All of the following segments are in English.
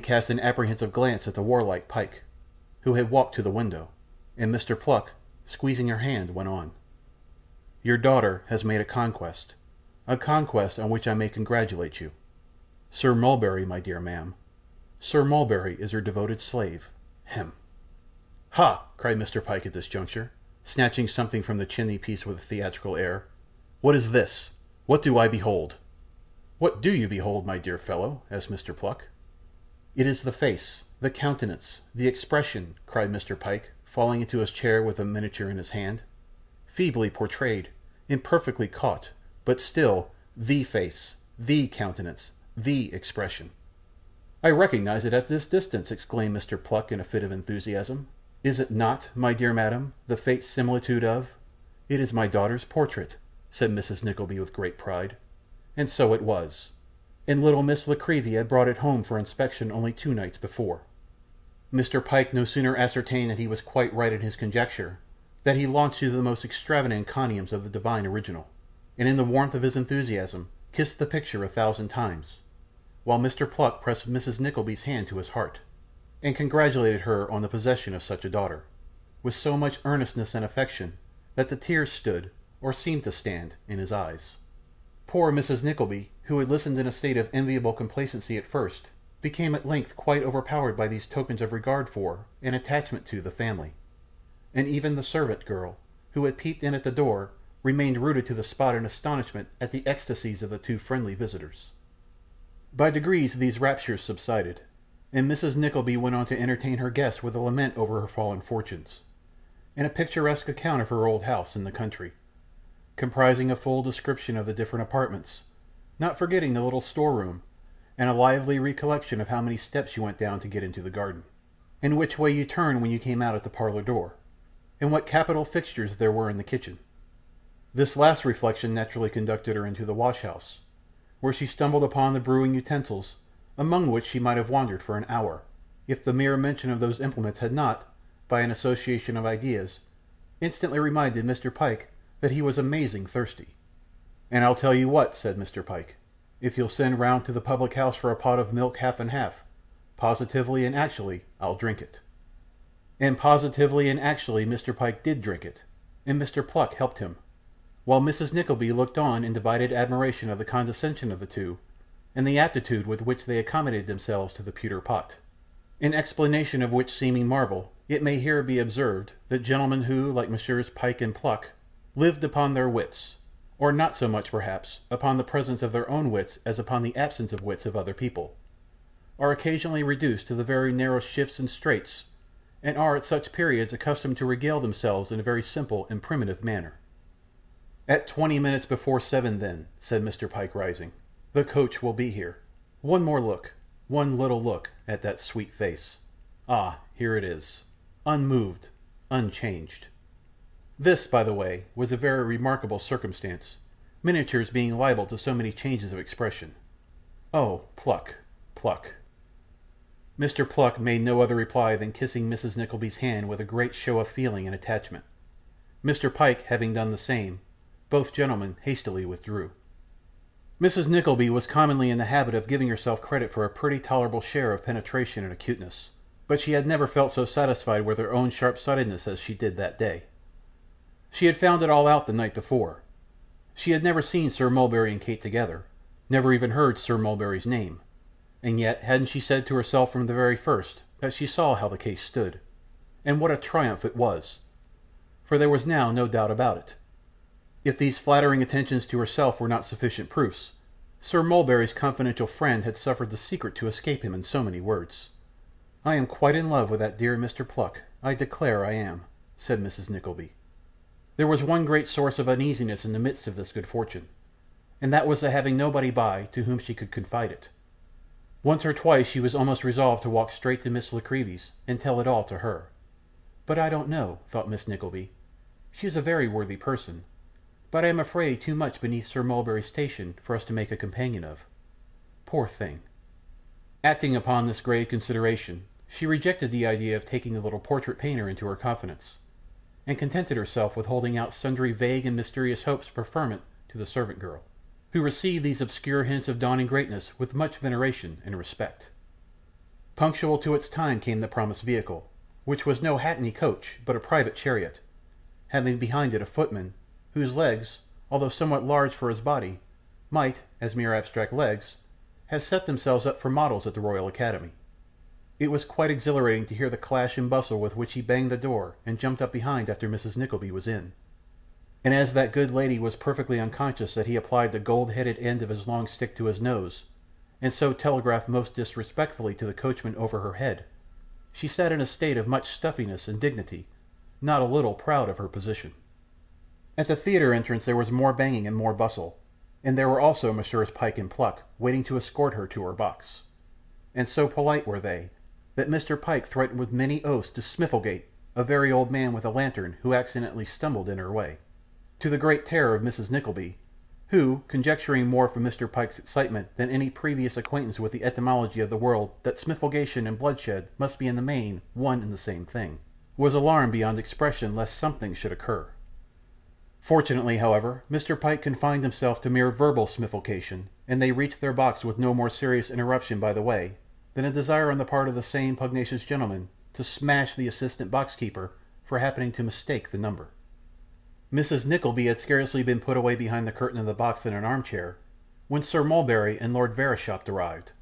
cast an apprehensive glance at the warlike Pyke, who had walked to the window, and Mr. Pluck, squeezing her hand, went on: "Your daughter has made a conquest on which I may congratulate you. Sir Mulberry, my dear ma'am, Sir Mulberry is her devoted slave. Hem!" "Ha!" cried Mr. Pyke at this juncture, snatching something from the chimney piece with a theatrical air. "What is this? What do I behold?" "What do you behold, my dear fellow?" asked Mr. Pluck. "It is the face, the countenance, the expression," cried Mr. Pyke, falling into his chair with the miniature in his hand. "Feebly portrayed, imperfectly caught, but still THE face, THE countenance, THE expression." "I recognise it at this distance!" exclaimed Mr. Pluck in a fit of enthusiasm. "Is it not, my dear madam, the faint similitude of—" "It is my daughter's portrait," said Mrs. Nickleby with great pride. And so it was, and little Miss La Creevy had brought it home for inspection only 2 nights before. Mr. Pyke no sooner ascertained that he was quite right in his conjecture, than he launched into the most extravagant encomiums of the divine original, and in the warmth of his enthusiasm kissed the picture 1,000 times, while Mr. Pluck pressed Mrs. Nickleby's hand to his heart, and congratulated her on the possession of such a daughter, with so much earnestness and affection that the tears stood, or seemed to stand, in his eyes. Poor Mrs. Nickleby, who had listened in a state of enviable complacency at first, became at length quite overpowered by these tokens of regard for, and attachment to, the family; and even the servant girl, who had peeped in at the door, remained rooted to the spot in astonishment at the ecstasies of the 2 friendly visitors. By degrees these raptures subsided, and Mrs. Nickleby went on to entertain her guests with a lament over her fallen fortunes, and a picturesque account of her old house in the country, comprising a full description of the different apartments, not forgetting the little store room, and a lively recollection of how many steps you went down to get into the garden, and which way you turned when you came out at the parlour door, and what capital fixtures there were in the kitchen. This last reflection naturally conducted her into the wash house, where she stumbled upon the brewing utensils, among which she might have wandered for an hour, if the mere mention of those implements had not, by an association of ideas, instantly reminded Mr. Pyke that he was amazing thirsty. "And I'll tell you what," said Mr. Pyke, "if you'll send round to the public house for a pot of milk half and half, positively and actually I'll drink it." And positively and actually Mr. Pyke did drink it, and Mr. Pluck helped him, while Mrs. Nickleby looked on in divided admiration of the condescension of the 2, and the aptitude with which they accommodated themselves to the pewter pot. In explanation of which seeming marvel, it may here be observed that gentlemen who, like Messrs. Pyke and Pluck, lived upon their wits, or not so much perhaps upon the presence of their own wits as upon the absence of wits of other people, are occasionally reduced to the very narrow shifts and straits, and are at such periods accustomed to regale themselves in a very simple and primitive manner. "At 20 minutes before 7, then," said Mr. Pyke, rising, "the coach will be here. One more look, one little look, at that sweet face. Ah, here it is, unmoved, unchanged." This, by the way, was a very remarkable circumstance, miniatures being liable to so many changes of expression. Oh, Pluck, Pluck! Mr. Pluck made no other reply than kissing Mrs. Nickleby's hand with a great show of feeling and attachment. Mr. Pyke having done the same, both gentlemen hastily withdrew. Mrs. Nickleby was commonly in the habit of giving herself credit for a pretty tolerable share of penetration and acuteness, but she had never felt so satisfied with her own sharp-sightedness as she did that day. She had found it all out the night before. She had never seen Sir Mulberry and Kate together, never even heard Sir Mulberry's name, and yet hadn't she said to herself from the very first that she saw how the case stood? And what a triumph it was! For there was now no doubt about it. If these flattering attentions to herself were not sufficient proofs, Sir Mulberry's confidential friend had suffered the secret to escape him in so many words. "I am quite in love with that dear Mr. Pluck, I declare I am," said Mrs. Nickleby. There was one great source of uneasiness in the midst of this good fortune, and that was the having nobody by to whom she could confide it. Once or twice she was almost resolved to walk straight to Miss La Creevy's and tell it all to her. "But I don't know," thought Miss Nickleby. "She is a very worthy person, but I am afraid too much beneath Sir Mulberry's station for us to make a companion of. Poor thing!" Acting upon this grave consideration, she rejected the idea of taking the little portrait painter into her confidence, and contented herself with holding out sundry vague and mysterious hopes of preferment to the servant girl, who received these obscure hints of dawning greatness with much veneration and respect. Punctual to its time came the promised vehicle, which was no hackney coach, but a private chariot, having behind it a footman, whose legs, although somewhat large for his body, might, as mere abstract legs, have set themselves up for models at the Royal Academy. It was quite exhilarating to hear the clash and bustle with which he banged the door and jumped up behind after Mrs. Nickleby was in. And as that good lady was perfectly unconscious that he applied the gold-headed end of his long stick to his nose, and so telegraphed most disrespectfully to the coachman over her head, she sat in a state of much stuffiness and dignity, not a little proud of her position. At the theatre entrance there was more banging and more bustle, and there were also Messrs. Pyke and Pluck waiting to escort her to her box. And so polite were they, that Mr. Pyke threatened with many oaths to Smifflegate a very old man with a lantern who accidentally stumbled in her way, to the great terror of Mrs. Nickleby, who, conjecturing more from Mr. Pyke's excitement than any previous acquaintance with the etymology of the word that smifflegation and bloodshed must be in the main one and the same thing, was alarmed beyond expression lest something should occur. Fortunately, however, Mr. Pyke confined himself to mere verbal smifflecation, and they reached their box with no more serious interruption by the way than a desire on the part of the same pugnacious gentleman to smash the assistant box-keeper for happening to mistake the number. Mrs. Nickleby had scarcely been put away behind the curtain of the box in an armchair, when Sir Mulberry and Lord Verisopht arrived,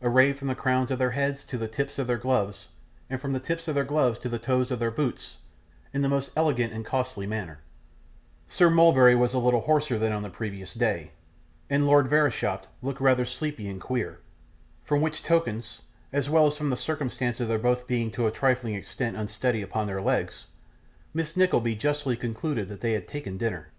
arrayed from the crowns of their heads to the tips of their gloves, and from the tips of their gloves to the toes of their boots, in the most elegant and costly manner. Sir Mulberry was a little hoarser than on the previous day, and Lord Verisopht looked rather sleepy and queer, from which tokens, as well as from the circumstance of their both being to a trifling extent unsteady upon their legs, Miss Nickleby justly concluded that they had taken dinner.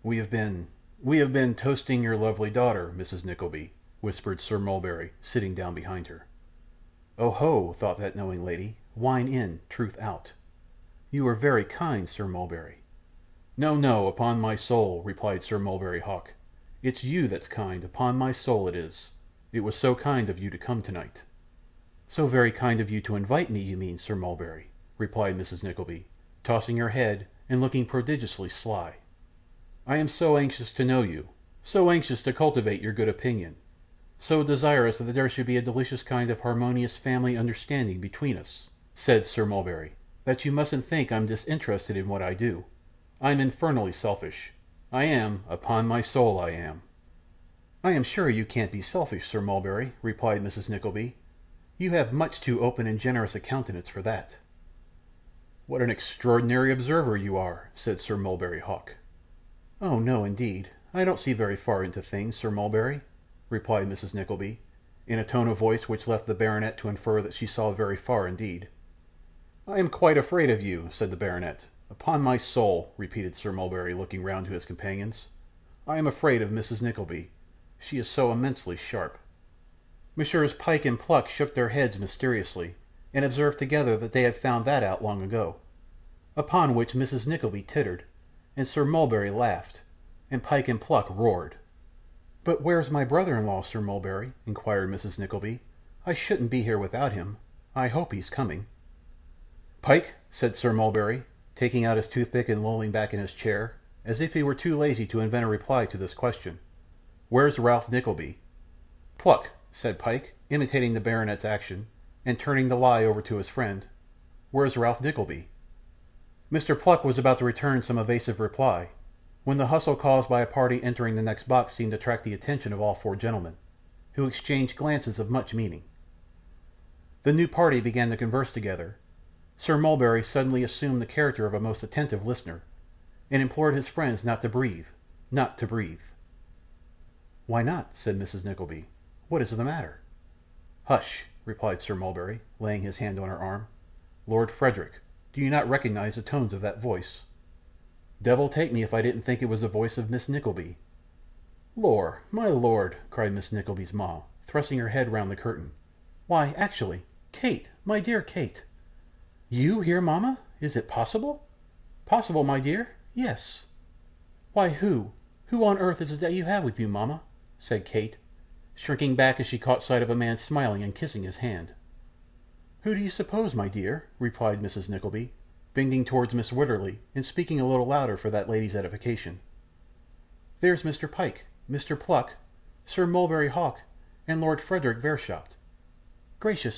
We have been toasting your lovely daughter, Mrs. Nickleby," whispered Sir Mulberry, sitting down behind her. "Oh ho!" thought that knowing lady, "wine in, truth out." "You are very kind, Sir Mulberry." "No, no, upon my soul," replied Sir Mulberry Hawk. "It's you that's kind, upon my soul it is. It was so kind of you to come tonight." "So very kind of you to invite me, you mean, Sir Mulberry," replied Mrs. Nickleby, tossing her head and looking prodigiously sly. "I am so anxious to know you, so anxious to cultivate your good opinion, so desirous that there should be a delicious kind of harmonious family understanding between us," said Sir Mulberry, "that you mustn't think I'm disinterested in what I do. I'm infernally selfish. I am, upon my soul I am." "I am sure you can't be selfish, Sir Mulberry," replied Mrs. Nickleby. "You have much too open and generous a countenance for that." "What an extraordinary observer you are," said Sir Mulberry Hawk. "Oh no, indeed. I don't see very far into things, Sir Mulberry," replied Mrs. Nickleby, in a tone of voice which left the baronet to infer that she saw very far indeed. "I am quite afraid of you," said the baronet. "Upon my soul," repeated Sir Mulberry, looking round to his companions, "I am afraid of Mrs. Nickleby. She is so immensely sharp." Messrs. Pyke and Pluck shook their heads mysteriously, and observed together that they had found that out long ago. Upon which Mrs. Nickleby tittered, and Sir Mulberry laughed, and Pyke and Pluck roared. "But where's my brother-in-law, Sir Mulberry?" inquired Mrs. Nickleby. "I shouldn't be here without him. I hope he's coming." "Pyke," said Sir Mulberry, taking out his toothpick and lolling back in his chair, as if he were too lazy to invent a reply to this question, "where's Ralph Nickleby?" "Pluck," said Pyke, imitating the baronet's action, and turning the lie over to his friend, "where's Ralph Nickleby?" Mr. Pluck was about to return some evasive reply, when the hustle caused by a party entering the next box seemed to attract the attention of all four gentlemen, who exchanged glances of much meaning. The new party began to converse together. Sir Mulberry suddenly assumed the character of a most attentive listener, and implored his friends not to breathe, not to breathe. "Why not?" said Mrs. Nickleby. "What is the matter?" "Hush!" replied Sir Mulberry, laying his hand on her arm. "Lord Frederick, do you not recognise the tones of that voice?" "Devil take me if I didn't think it was the voice of Miss Nickleby." "Lor, my lord!" cried Miss Nickleby's ma, thrusting her head round the curtain. "Why, actually, Kate, my dear Kate!" "You here, mama? Is it possible?" "Possible, my dear? Yes." "Why, who on earth is it that you have with you, mama?" said Kate, shrinking back as she caught sight of a man smiling and kissing his hand. "Who do you suppose, my dear?" replied Mrs. Nickleby, bending towards Miss Wititterly, and speaking a little louder for that lady's edification. "There's Mr. Pyke, Mr. Pluck, Sir Mulberry Hawk, and Lord Frederick Verisopht." Gracious